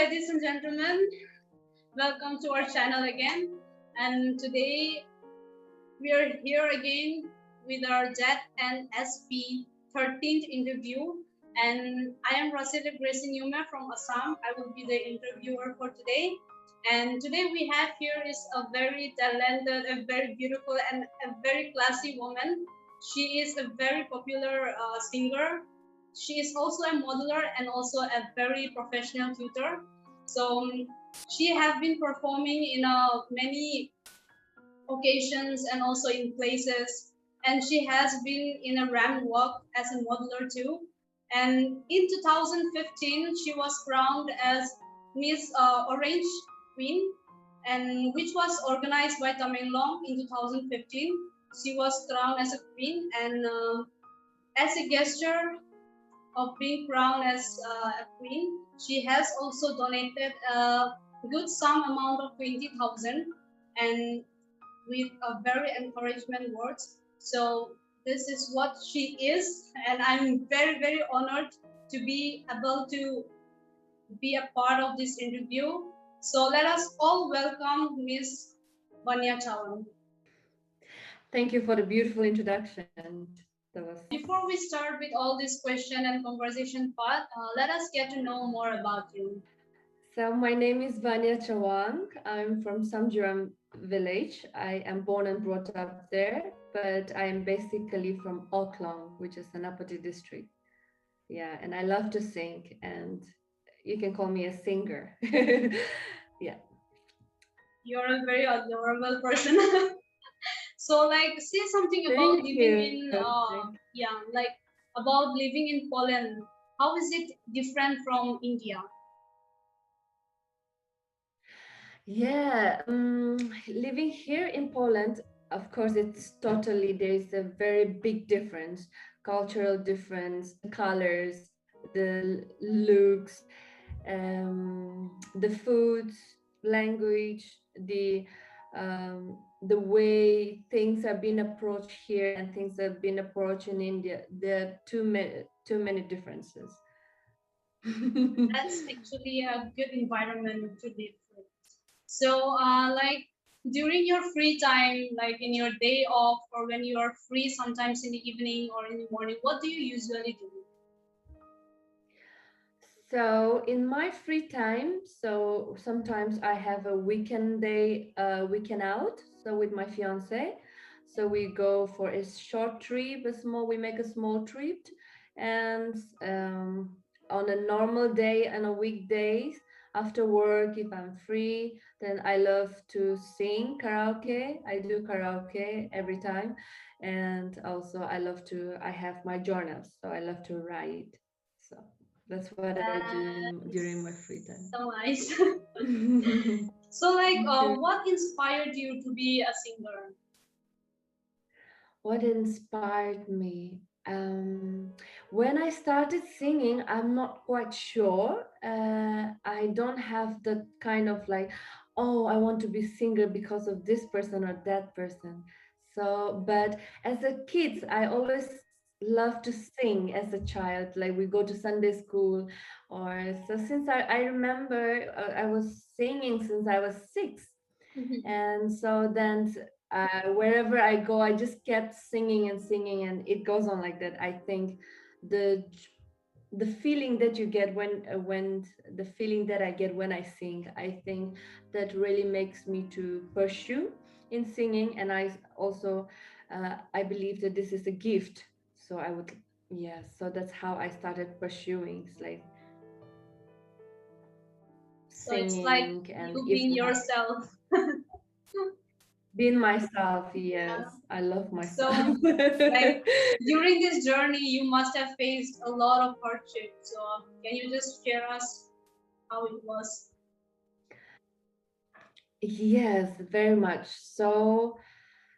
ladies and gentlemen, welcome to our channel again. And today we are here again with our ZNSP 13th interview. And I am Rasida Gracie Newman from Assam. I will be the interviewer for today. And today we have here is a very talented, a very beautiful, and a very classy woman. She is a very popular singer. She is also a modeler and also a very professional tutor. So she has been performing in many occasions and also in places. And she has been in a rampwalk as a modeler too. And in 2015, she was crowned as Miss Orange Queen, and which was organized by Tamenglong in 2015. She was crowned as a queen, and as a gesture of being crowned as a queen, she has also donated a good sum amount of 20,000, and with a very encouragement words. So this is what she is, and I'm very, very honored to be able to be a part of this interview. So let us all welcome Miss Vanya Chawang. Thank you for the beautiful introduction. Before we start with all this question and conversation part, let us get to know more about you. So my name is Vanya Chawang. I'm from Samjuram village. I am born and brought up there, but I am basically from Oklong, which is senapati district. Yeah, and I love to sing, and you can call me a singer. Yeah. You're a very adorable person. So like say something about living in like about living in Poland. How is it different from India? Yeah, living here in Poland, of course, there's a very big difference, cultural difference, the colors, the looks, the foods, language, the way things have been approached here and things have been approached in India. There are too many differences. That's actually a good environment to live with. So, like during your free time, like in your day off or when you are free, sometimes in the evening or in the morning, what do you usually do? So in my free time, so sometimes I have a weekend weekend out. So with my fiance, so we go for a short trip, we make a small trip, and on a normal day and a weekdays after work, if I'm free, then I love to sing karaoke. I do karaoke every time, and also I have my journals, so I love to write. So that's what I do during my free time. So nice. So like, what inspired you to be a singer? What inspired me? When I started singing, I'm not quite sure. I don't have that kind of like, oh, I want to be singer because of this person or that person. So, but as a kid, I always loved to sing as a child. Like we go to Sunday school, or so since I remember I was singing since I was 6, and so then wherever I go, I just kept singing and singing, and it goes on like that. I think the the feeling that you get when the feeling that I get when I sing, I think that really makes me to pursue in singing, and I also I believe that this is a gift. So I would, yeah. So that's how I started pursuing. It's like so it's like and you being yourself. Being myself, yes. Yeah. I love myself. So, like, during this journey, you must have faced a lot of hardship. So, can you just share us how it was? Yes, very much. So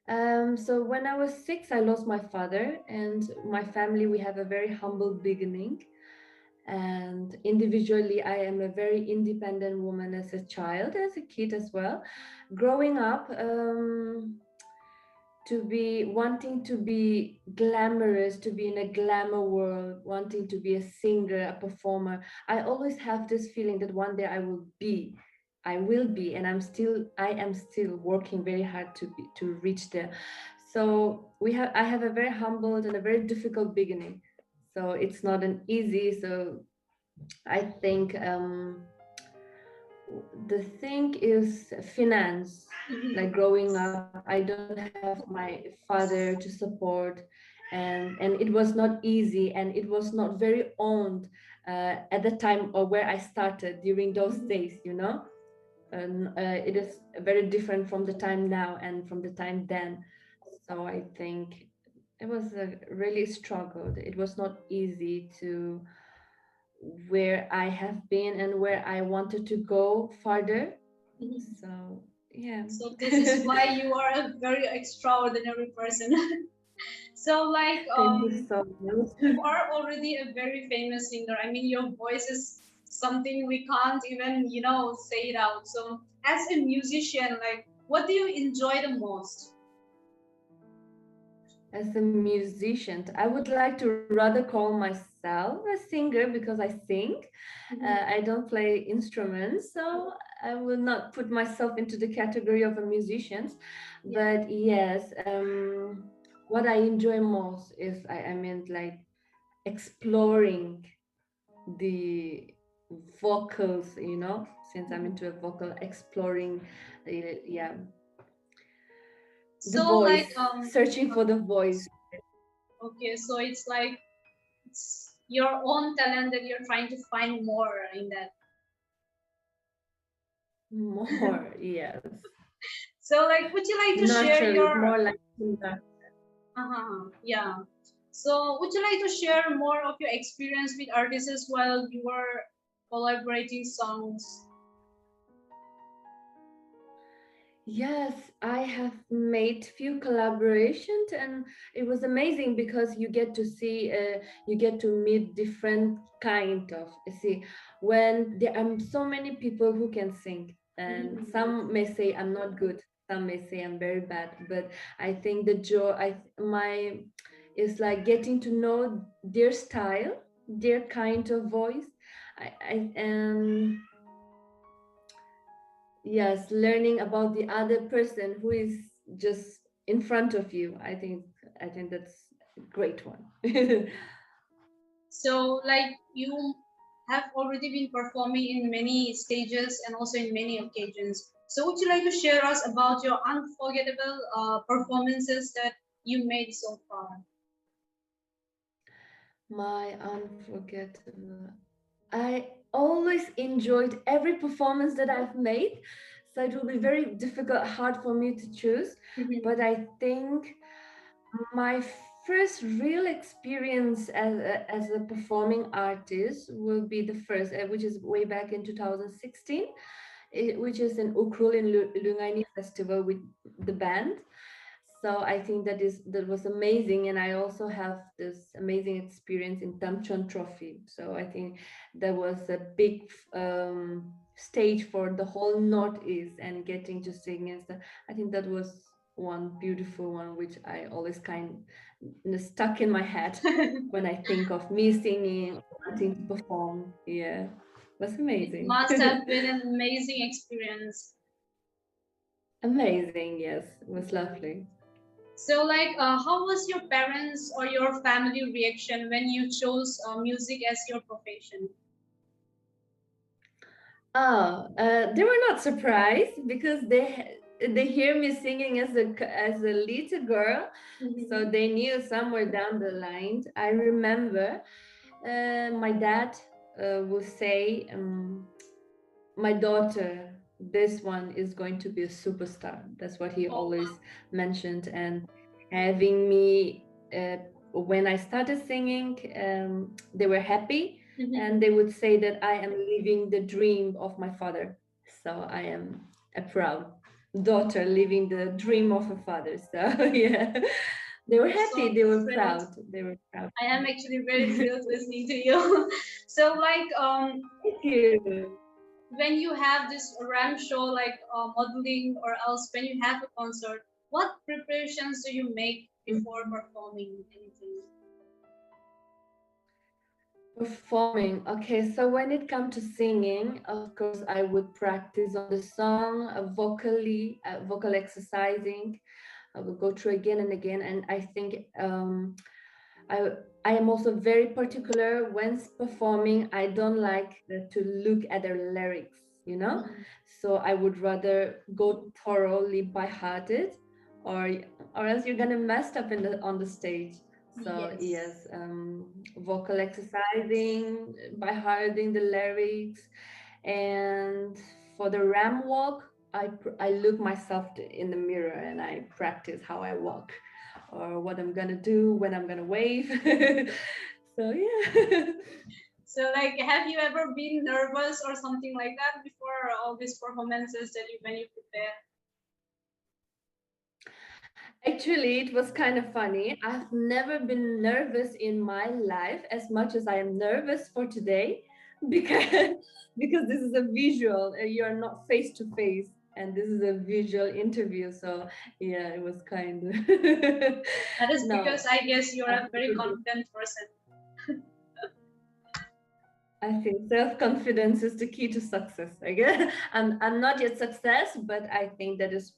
when I was 6, I lost my father, and my family, we have a very humble beginning. And individually, I am a very independent woman as a child, as a kid as well. Growing up, to be wanting to be glamorous, to be in a glamour world, wanting to be a singer, a performer. I always have this feeling that one day I will be, and I am still working very hard to reach there. So I have a very humbled and a very difficult beginning. So it's not an easy. So I think the thing is finance. Like growing up, I don't have my father to support, and it was not easy, and it was not very owned at the time or where I started during those days, you know. And it is very different from the time now and from the time then. So I think it was a really struggled. It was not easy to where I have been and where I wanted to go further. So yeah. So this is why you are a very extraordinary person. So like Thank you so much. you are already a very famous singer. I mean, your voice is something we can't even, say it out. So as a musician, like what do you enjoy the most? As a musician, I would like to rather call myself a singer because I sing. I don't play instruments, so I will not put myself into the category of a musician. But yes, what I enjoy most is I mean like exploring the vocals, you know, since I'm into a vocal, exploring, yeah, the So like voice, searching for the voice. okay, so it's like it's your own talent that you're trying to find more in that. More, yes. So like would you like to share Nurture is your more like nurture. yeah. So would you like to share more of your experience with artists while you were collaborating songs? Yes, I have made few collaborations, and it was amazing because you get to see, you get to meet different kind of. See, when there are so many people who can sing, and some may say I'm not good, some may say I'm very bad, but I think the joy, my, is like getting to know their style, their kind of voice. And yes, learning about the other person who is just in front of you. I think that's a great one. So like you have already been performing in many stages and also in many occasions. So would you like to share us about your unforgettable performances that you made so far? My unforgettable. I always enjoyed every performance that I've made. So it will be very difficult, hard for me to choose. But I think my first real experience as a performing artist will be the first, which is way back in 2016, which is an Ukrul in Lungaini festival with the band. So I think that was amazing, and I also have this amazing experience in Tamchon Trophy. So I think that was a big stage for the whole Northeast, and getting to sing and stuff. I think that was one beautiful one, which I always kind of stuck in my head when I think of me singing, wanting to perform. Yeah, it was It amazing. must have been an amazing experience. Amazing, yes, it was lovely. So like how was your parents or your family reaction when you chose music as your profession? Oh, they were not surprised because they hear me singing as a little girl, so they knew somewhere down the line. I remember my dad will say, "My daughter, this one is going to be a superstar." That's what he always mentioned, and having me. When I started singing, they were happy, and they would say that I am living the dream of my father. So I am a proud daughter living the dream of a father. So yeah, they were happy. So They were thrilled. proud. They were proud. I am actually very thrilled listening to you. So like Thank you. when you have this ramp show like modeling or else when you have a concert, what preparations do you make before performing anything? Performing. Okay, so when it comes to singing, of course, I would practice on the song, vocally, vocal exercising. I will go through again and again, and I think I I am also very particular when performing. I don't like to look at the lyrics, you know. So I would rather go thoroughly by hearted, or or else you're gonna mess up in the on the stage. So yes, vocal exercising by hearting the lyrics, and for the ram walk, I look myself in the mirror and I practice how I walk, or what I'm gonna do when I'm gonna wave. So yeah. So like, have you ever been nervous or something like that before all these performances that you when you prepare? Actually, it was kind of funny. I've never been nervous in my life as much as I am nervous for today, because because this is a visual. You are not face to face, and this is a visual interview. So yeah, it was kind of. That is because No, I guess you're I've a very never been. confident person. I think self-confidence is the key to success. I guess I'm not yet success, but I think that is.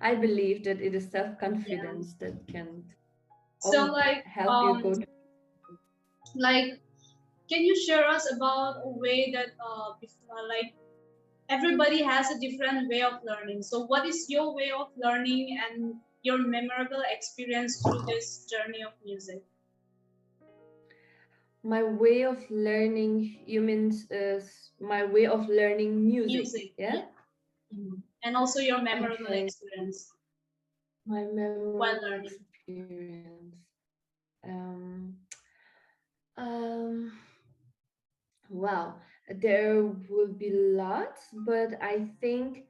I believe that it is Yeah. self-confidence that can So like, help you go. like, can you share us about a way that like everybody has a different way of learning. So what is your way of learning and your memorable experience through this journey of music? My way of learning, you mean my way of learning music, yeah? And also your memorable Okay. experience My while memorable learning. experience. Um, um, wow, there will be lots, but I think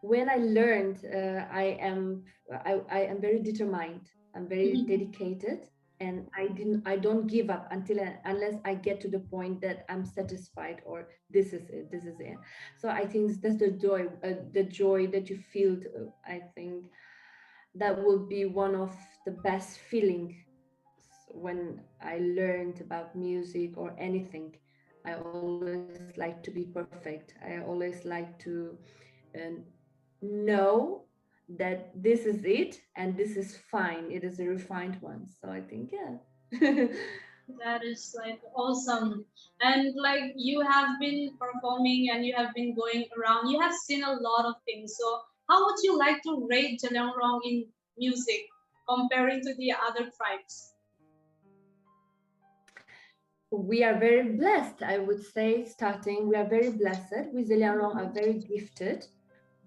when I learned, I am very determined. I'm very dedicated, and I don't give up unless I get to the point that I'm satisfied, or this is it. So I think that's the joy that you feel. I think that will be one of the best feelings when I learned about music or anything. I always like to be perfect. I always like to uh, know that this is it and this is fine. It is a refined one. So I think, yeah. That is like awesome. And like you have been performing and you have been going around, you have seen a lot of things. So how would you like to rate Zeliangrong in music comparing to the other tribes? We are very blessed, I would say, starting. We are very blessed. We Zeliangrong are very gifted.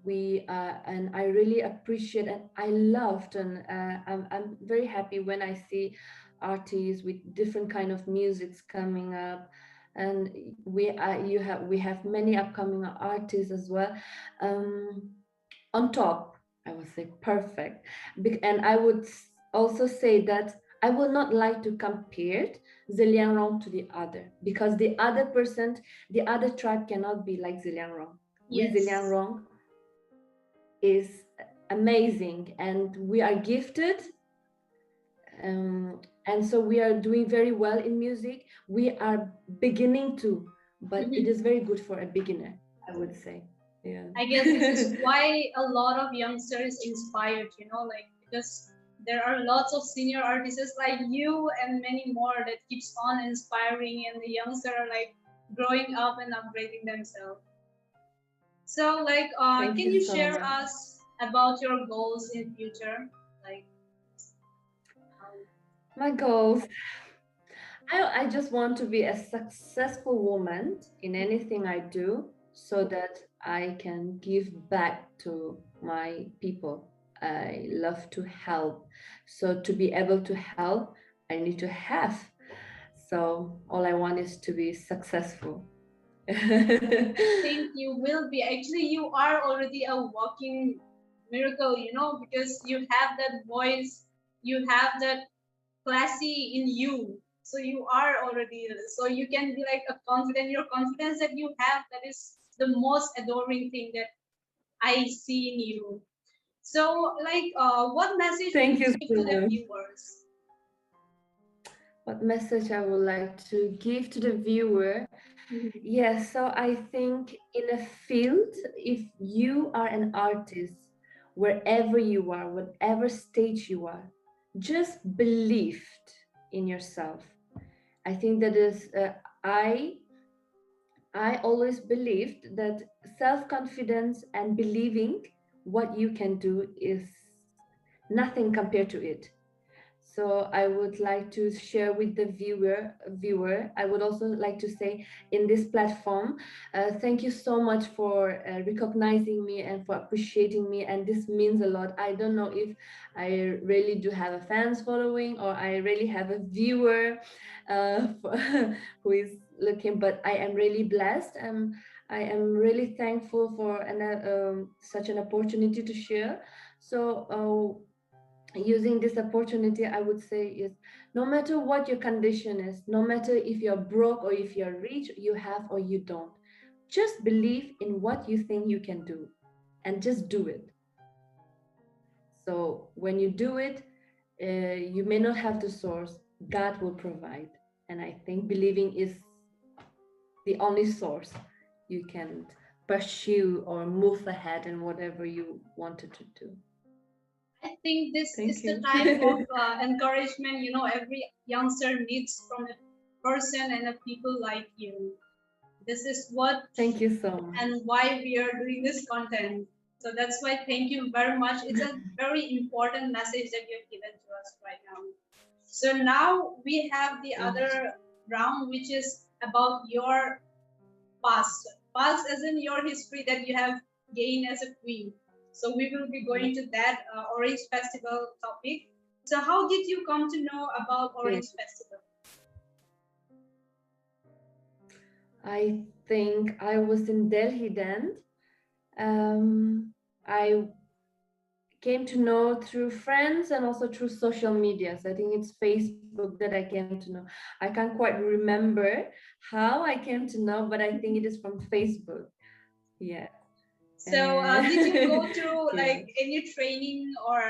And I really appreciate and I loved, and I'm very happy when I see artists with different kind of musics coming up, and we have many upcoming artists as well. On top, I would say perfect. And I would also say that I will not like to compare Zeliangrong to the other, because the other tribe cannot be like Zeliangrong. We Zeliangrong is amazing, and we are gifted, and so we are doing very well in music. We are beginning to, but it is very good for a beginner, I would say. Yeah, I guess this is why a lot of youngsters inspired, you know, like because there are lots of senior artists like you and many more that keeps on inspiring, and the youngsters are like growing up and upgrading themselves. So like, thank can you you so share much. us about your goals in future? Like, My goals. I just want to be a successful woman in anything I do, so that I can give back to my people. I love to help. So to be able to help, I need to have. So all I want is to be successful. I think you will be. Actually, you are already a walking miracle, you know, because you have that voice, you have that classy in you. So you are already, so you can be like a confident, your confidence that you have, that is the most adoring thing that I see in you. So, like, what message Thank would you you give so to the much. viewers? What message I would like to give to the viewer? Yes, so I think in a field, if you are an artist, wherever you are, whatever stage you are, just believe in yourself. I think that is, I always believed that self-confidence and believing what you can do is nothing compared to it. So I would like to share with the viewer. I would also like to say in this platform, thank you so much for recognizing me and for appreciating me. And this means a lot. I don't know if I really do have a fans following or I really have a viewer who is looking, but I am really blessed. I am really thankful for such an opportunity to share. So using this opportunity, I would say is no matter what your condition is, no matter if you're broke or if you're rich, you have or you don't, just believe in what you think you can do and just do it. So when you do it, you may not have the source, God will provide. And I think believing is the only source you can pursue or move ahead in whatever you wanted to do. I think this Thank is the you. type of encouragement, you know, every youngster needs from a person and a people like you. This is what Thank you so much. and why we are doing this content. So that's why thank you very much. It's a very important message that you have given to us right now. So now we have the other round, which is about your past. Past as in your history that you have gained as a queen. So we will be going to that Orange Festival topic. So how did you come to know about Orange Festival? I think I was in Delhi then. I came to know through friends and also through social medias. I think it's Facebook that I came to know. I can't quite remember how I came to know, but I think it is from Facebook. Yeah. So did you go through Yeah. like any training or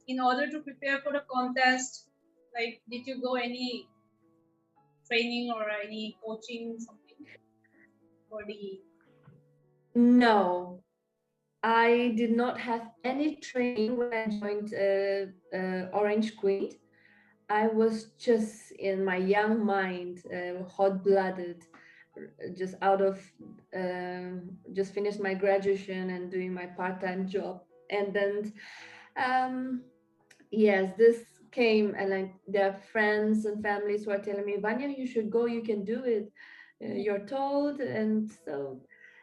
in order to prepare for the contest? Like did you go any training or any coaching something for the? No, I did not have any training when I joined Orange Queen. I was just in my young mind, hot-blooded, just out of, just finished my graduation and doing my part-time job. And then, yes, this came and like there are friends and families who are telling me, Vanya, you should go, you can do it. You're told, and so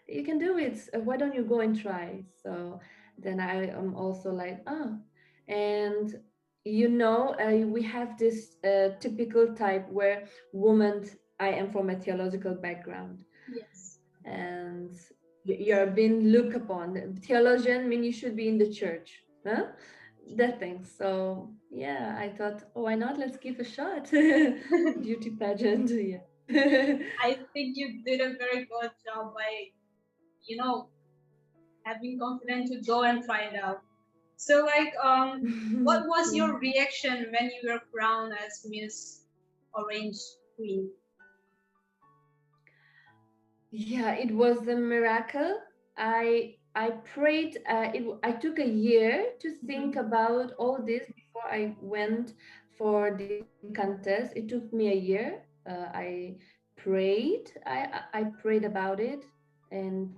you can do it. Why don't you go and try? So then I am also like, oh, and we have this typical type where women, I am from a theological background. Yes. And you're being looked upon. Theologian mean you should be in the church, huh? That thing. So yeah, I thought, oh, why not? Let's give a shot. Beauty pageant, yeah. I think you did a very good job by, you know, having confidence to go and try it out. So like, what was your reaction when you were crowned as Miss Orange Queen? Yeah, it was a miracle. I prayed. I took a year to think about all this before I went for the contest. It took me a year. I prayed. I prayed about it, and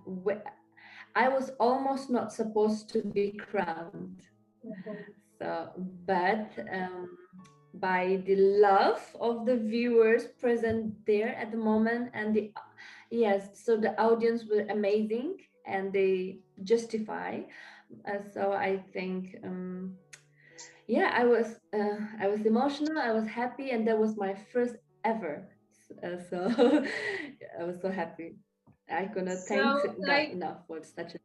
I was almost not supposed to be crowned. So, but by the love of the viewers present there at the moment, and the yes, so the audience were amazing and they justify. So I think yeah, I was emotional, I was happy, and that was my first ever. So I was so happy. I couldn't thank So God like, enough for such a.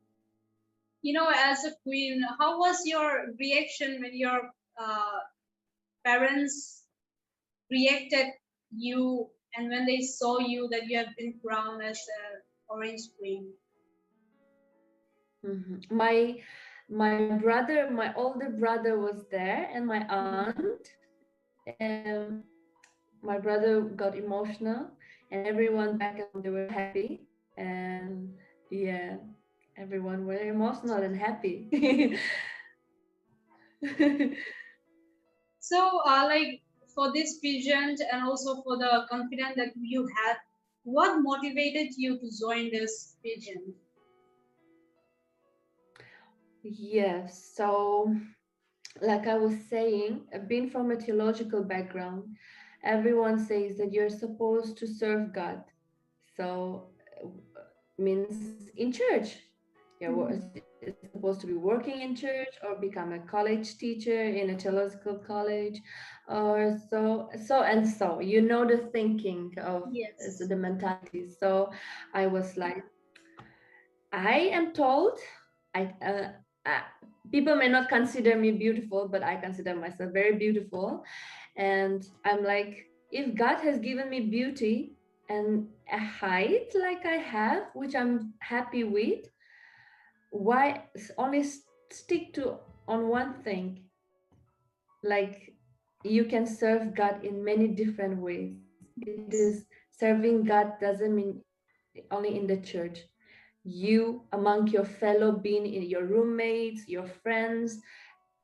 you know, as a queen, how was your reaction when your uh, parents reacted you and when they saw you that you have been crowned as a Orange Queen? Mm-hmm. my older brother was there, and my aunt. Um, my brother got emotional, and everyone back at home, they were happy, and yeah, everyone were emotional and happy. So, like for this pageant and also for the confidence that you had, what motivated you to join this pageant? Yes, so like I was saying, being from a theological background, everyone says that you're supposed to serve God. So means in church. You're supposed to be working in church or become a college teacher in a theological college, or so and so. You know the thinking of Yes. the mentality. So I was like, I am told, I, uh, people may not consider me beautiful, but I consider myself very beautiful. And I'm like, if God has given me beauty and a height like I have, which I'm happy with, why only stick to on one thing? Like, you can serve God in many different ways. It is serving God doesn't mean only in the church. You among your fellow being, in your roommates, your friends,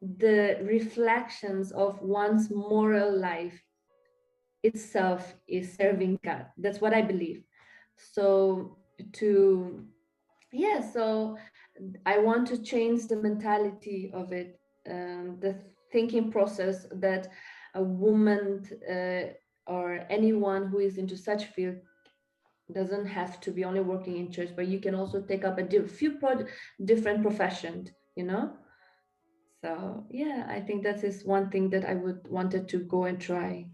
the reflections of one's moral life itself is serving God. That's what I believe. So to so I want to change the mentality of it, the thinking process that a woman or anyone who is into such field doesn't have to be only working in church, but you can also take up a different professions, you know. So yeah, I think that is one thing that I would wanted to go and try.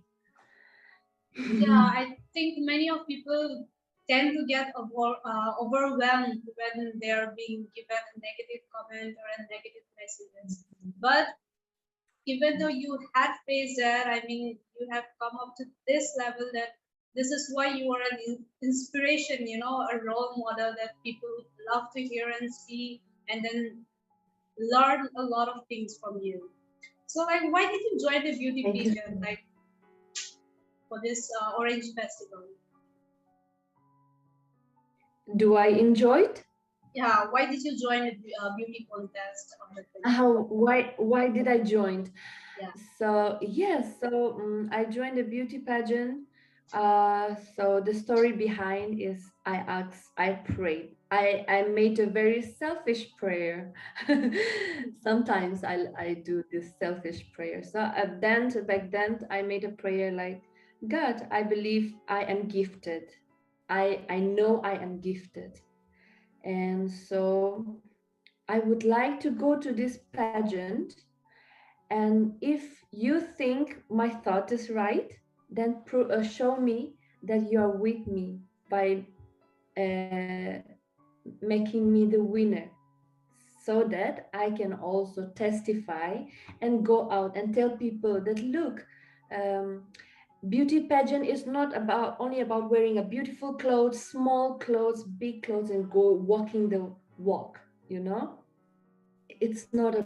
Yeah, I think many of people tend to get overwhelmed when they are being given a negative comment or a negative messages. But even though you had faced that, I mean, you have come up to this level that this is why you are an inspiration, you know, a role model that people would love to hear and see, and then learn a lot of things from you. So, like, why did you join the beauty Thank you. pageant, like for this Orange Festival? Do I enjoy it? Yeah, why did you join the beauty contest of the How? festival? Why did I join? Yeah. So yes, so I joined a beauty pageant. So the story behind is I prayed. I made a very selfish prayer. Sometimes I do this selfish prayer. So back then I made a prayer like, God, I believe I am gifted. I know I am gifted, and so I would like to go to this pageant, and if you think my thought is right, then show me that you are with me by uh, making me the winner, so that I can also testify and go out and tell people that, look, beauty pageant is not about only about wearing a beautiful clothes, small clothes, big clothes, and go walking the walk, you know. It's not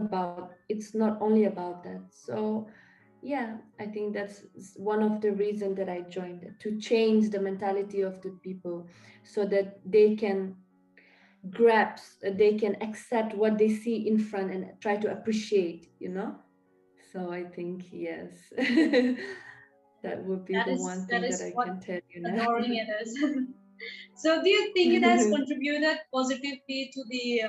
only about that. So yeah, I think that's one of the reasons that I joined, to change the mentality of the people, so that they can grasp, they can accept what they see in front and try to appreciate, you know. So I think yes, that would be the one That thing that is I what can tell you now. adoring it is. So, do you think it has contributed positively to the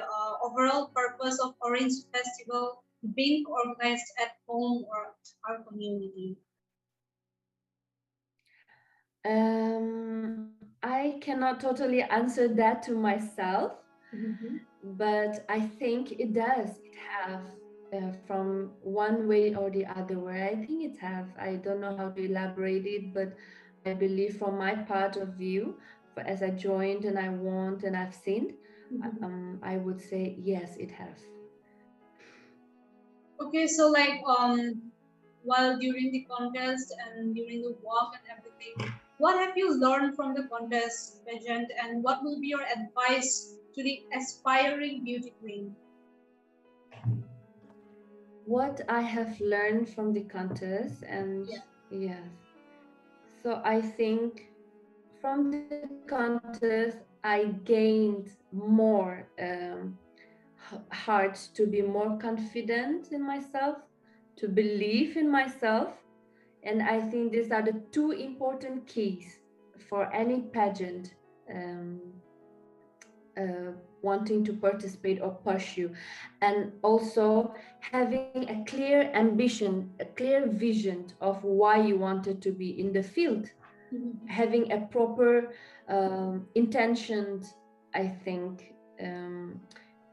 overall purpose of Orange Festival being organized at home or our community? I cannot totally answer that to myself, Mm-hmm. but I think it does. It have, from one way or the other way. I think it have. I don't know how to elaborate it, but I believe from my part of view, as I joined and I want and I've seen, I would say yes, it has. Okay, so like while during the contest and during the walk and everything, what have you learned from the contest, pageant, and what will be your advice to the aspiring beauty queen? What I have learned from the contest, and Yeah. yes, so I think from the contest I gained more heart to be more confident in myself, to believe in myself. And I think these are the two important keys for any pageant um, wanting to participate or pursue. And also having a clear ambition, a clear vision of why you wanted to be in the field. Having a proper intentions, I think,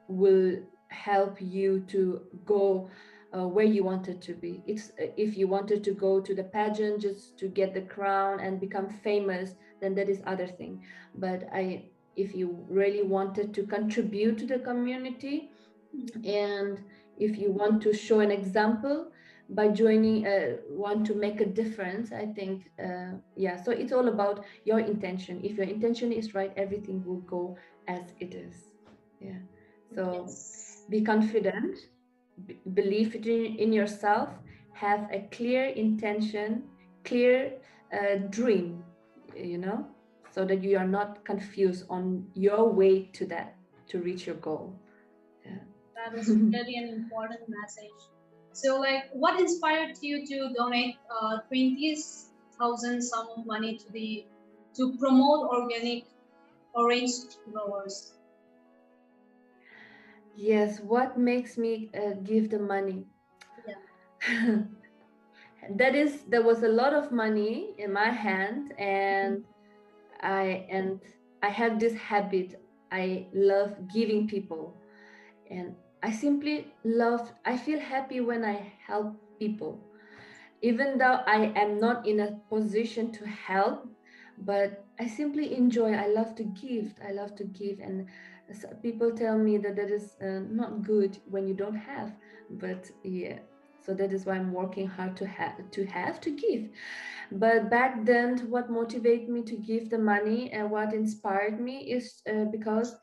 will help you to go where you wanted to be. It's if you wanted to go to the pageant just to get the crown and become famous, then that is other thing. But if you really wanted to contribute to the community, and if you want to show an example by joining, want to make a difference, I think, yeah, so it's all about your intention. If your intention is right, everything will go as it is. Yeah, so Yes. be confident, believe in yourself, have a clear intention, clear dream, you know, so that you are not confused on your way to that, to reach your goal. Yeah. That is really an important message. So, like, what inspired you to donate 20,000 sum of money to promote organic orange growers? Yes, what makes me give the money? Yeah. There was a lot of money in my hand, and I have this habit. I love giving people, and I feel happy when I help people, even though I am not in a position to help, but I simply enjoy. I love to give. I love to give, and people tell me that that is not good when you don't have. But yeah, so that is why I'm working hard to give. But back then, what motivated me to give the money and what inspired me is because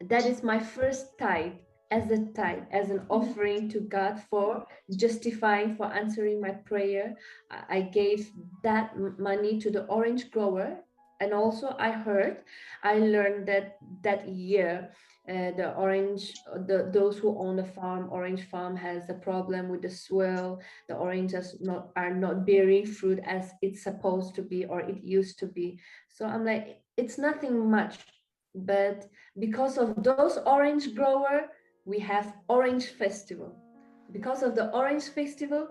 that is my first tithe, as an offering to God, for justifying, for answering my prayer. I gave that money to the orange grower. And also I learned that that year, those who own a farm, orange farm, has a problem with the soil. The oranges are not bearing fruit as it's supposed to be, or it used to be. So I'm like, it's nothing much, but because of those orange grower, we have Orange Festival. Because of the Orange Festival,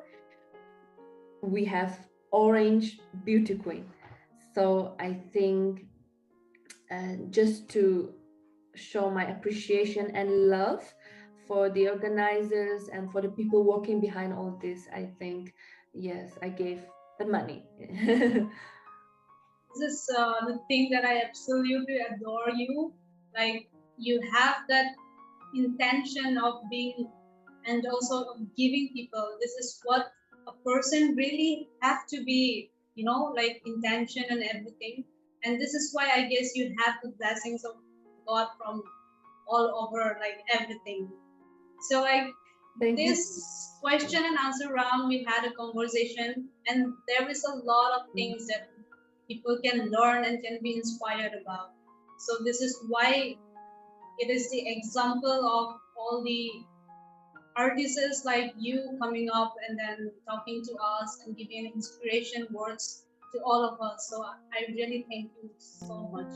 we have Orange Beauty Queen. So I think just to show my appreciation and love for the organizers and for the people working behind all this, I think, yes, I gave the money. This is the thing that I absolutely adore you. Like, you have that intention of being and also of giving people. This is what a person really have to be, like intention and everything. And this is why I guess you have the blessings of God from all over, like everything. So, like, Thank you. this question and answer round, we had a conversation, and there is a lot of things that people can learn and can be inspired about. So this is why it is the example of all the artists like you coming up and then talking to us and giving inspiration words to all of us. So I really thank you so much.